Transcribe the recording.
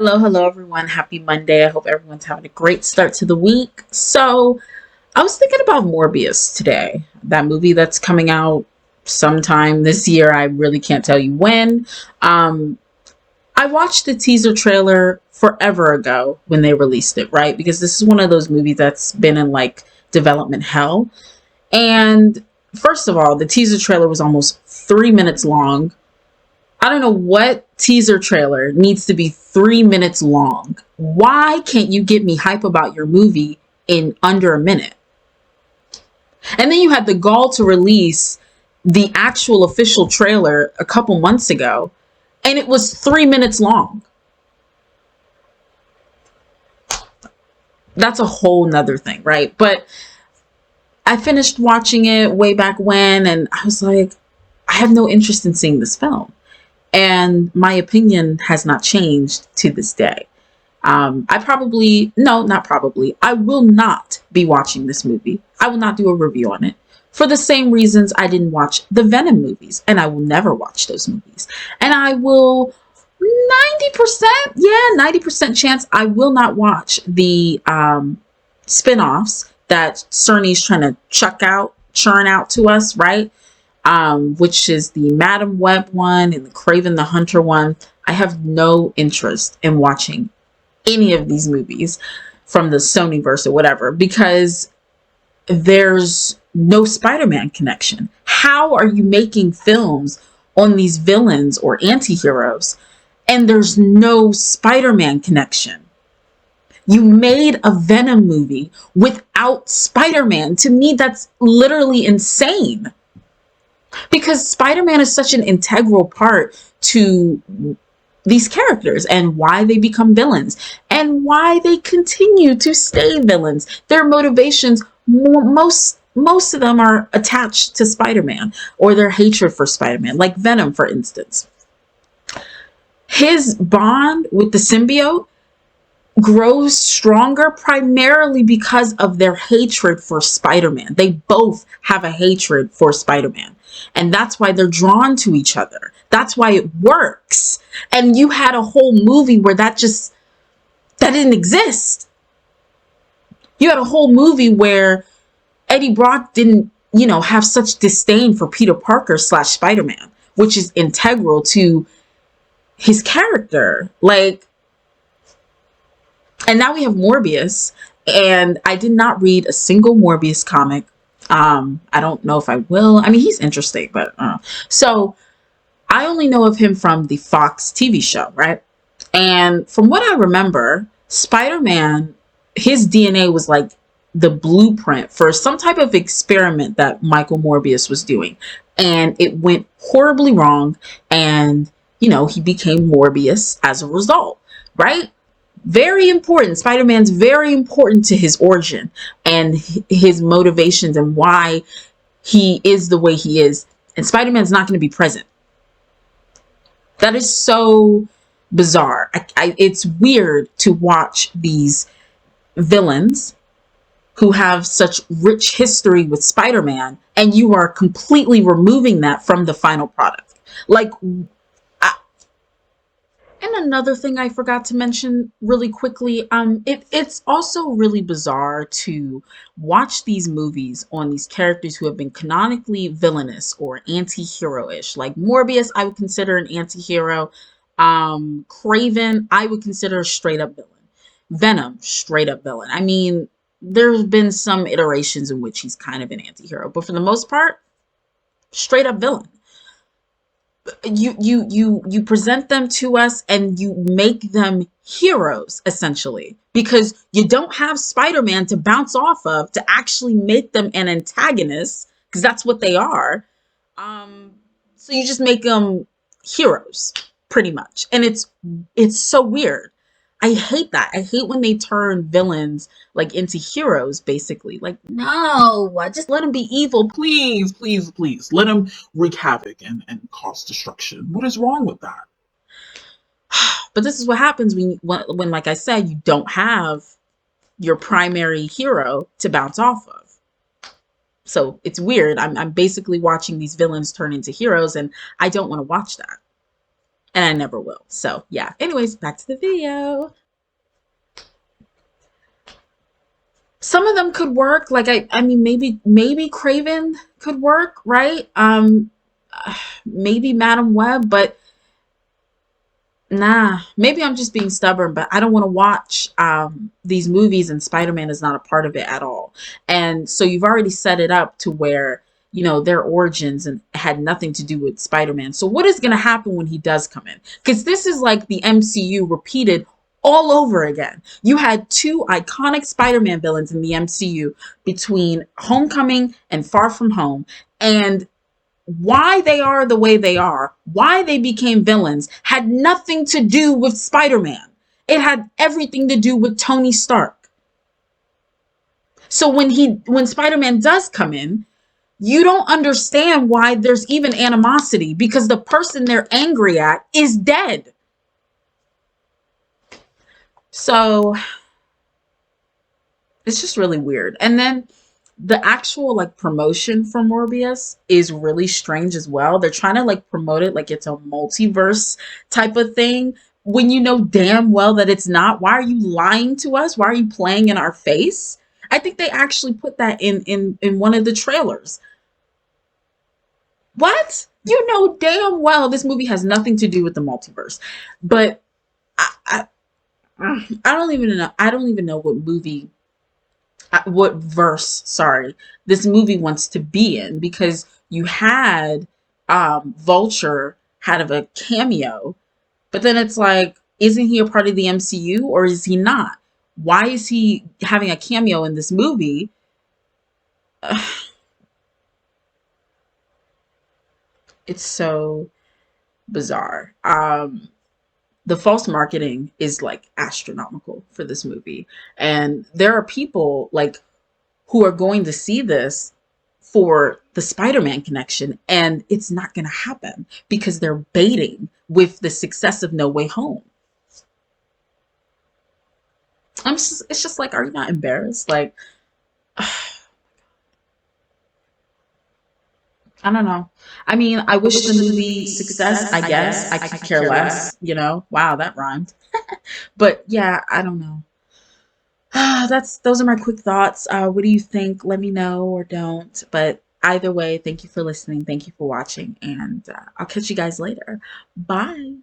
Hello, everyone. Happy Monday. I hope everyone's having a great start to the week. So, I was thinking about Morbius today, that movie that's coming out sometime this year. I really can't tell you when. Um, I watched the teaser trailer forever ago when they released it, right? Because this is one of those movies that's been in like development hell. And first of all, the teaser trailer was almost 3 minutes long. I don't know what teaser trailer needs to be 3 minutes long. Why can't you get me hype about your movie in under a minute? And then you had the gall to release the actual official trailer a couple months ago, and it was 3 minutes long. That's a whole nother thing, right? But I finished watching it way back when, and I was like, I have no interest in seeing this film. And my opinion has not changed to this day. No, not probably, I will not be watching this movie. I will not do a review on it for the same reasons I didn't watch the Venom movies, and I will never watch those movies. And I will 90%, yeah, 90% chance I will not watch the spinoffs that Cerny's trying to churn out to us, right? Which is the Madam Web one and the Craven the Hunter one. I have no interest in watching any of these movies from the Sonyverse or whatever because there's no Spider-Man connection. How are you making films on these villains or anti-heroes and there's no Spider-Man connection? You made a Venom movie without Spider-Man. To me, that's literally insane. Because Spider-Man is such an integral part to these characters and why they become villains and why they continue to stay villains. Their motivations, most of them are attached to Spider-Man or their hatred for Spider-Man, like Venom, for instance. His bond with the symbiote grows stronger primarily because of their hatred for Spider-Man. They both have a hatred for Spider-Man. And that's why they're drawn to each other. That's why it works. And you had a whole movie where that didn't exist. You had a whole movie where Eddie Brock didn't, have such disdain for Peter Parker / Spider-Man, which is integral to his character. And now we have Morbius, and I did not read a single Morbius comic. I don't know if I will. I mean, he's interesting, but so I only know of him from the Fox TV show, right? And from what I remember, Spider-Man, his DNA was like the blueprint for some type of experiment that Michael Morbius was doing. And it went horribly wrong. And, he became Morbius as a result, right? Very important. Spider-Man's very important to his origin and his motivations and why he is the way he is. And Spider-Man's not going to be present. That is so bizarre. It's weird to watch these villains who have such rich history with Spider-Man and you are completely removing that from the final product. And another thing I forgot to mention really quickly, it's also really bizarre to watch these movies on these characters who have been canonically villainous or anti-hero-ish. Like Morbius, I would consider an anti-hero. Craven, I would consider a straight-up villain. Venom, straight-up villain. I mean, there's been some iterations in which he's kind of an anti-hero, but for the most part, straight-up villain. You present them to us and you make them heroes essentially because you don't have Spider-Man to bounce off of to actually make them an antagonist because that's what they are. So you just make them heroes pretty much, and it's so weird. I hate that. I hate when they turn villains into heroes, basically. No, just let them be evil. Please, please, please. Let him wreak havoc and cause destruction. What is wrong with that? But this is what happens when, like I said, you don't have your primary hero to bounce off of. So it's weird. I'm basically watching these villains turn into heroes, and I don't want to watch that. and I never will. So yeah. Anyways, back to the video. Some of them could work. Like I mean, maybe Craven could work, right? Maybe Madam Web, but nah. Maybe I'm just being stubborn, but I don't want to watch these movies, and Spider-Man is not a part of it at all. And so you've already set it up to where their origins and had nothing to do with Spider-Man. So what is going to happen when he does come in? Because this is like the MCU repeated all over again. You had two iconic Spider-Man villains in the MCU between Homecoming and Far From Home, and why they are the way they are, why they became villains, had nothing to do with Spider-Man. It had everything to do with Tony Stark. So when Spider-Man does come in, you don't understand why there's even animosity, because the person they're angry at is dead. So it's just really weird. And then the actual like promotion for Morbius is really strange as well. They're trying to like promote it like it's a multiverse type of thing when you know damn well that it's not. Why are you lying to us? Why are you playing in our face? I think they actually put that in one of the trailers. What? You know damn well this movie has nothing to do with the multiverse. But I I don't even know. I don't even know what verse, sorry, this movie wants to be in, because you had Vulture had of a cameo, but then it's like, isn't he a part of the MCU or is he not? Why is he having a cameo in this movie? It's so bizarre. The false marketing is like astronomical for this movie, and there are people like who are going to see this for the Spider-Man connection, and it's not going to happen because they're baiting with the success of No Way Home. It's just like, are you not embarrassed? Like, I don't know. I mean, I wish the movie success, I guess. I could care less. Wow, that rhymed. But yeah, I don't know. Those are my quick thoughts. What do you think? Let me know or don't. But either way, thank you for listening. Thank you for watching, and I'll catch you guys later. Bye.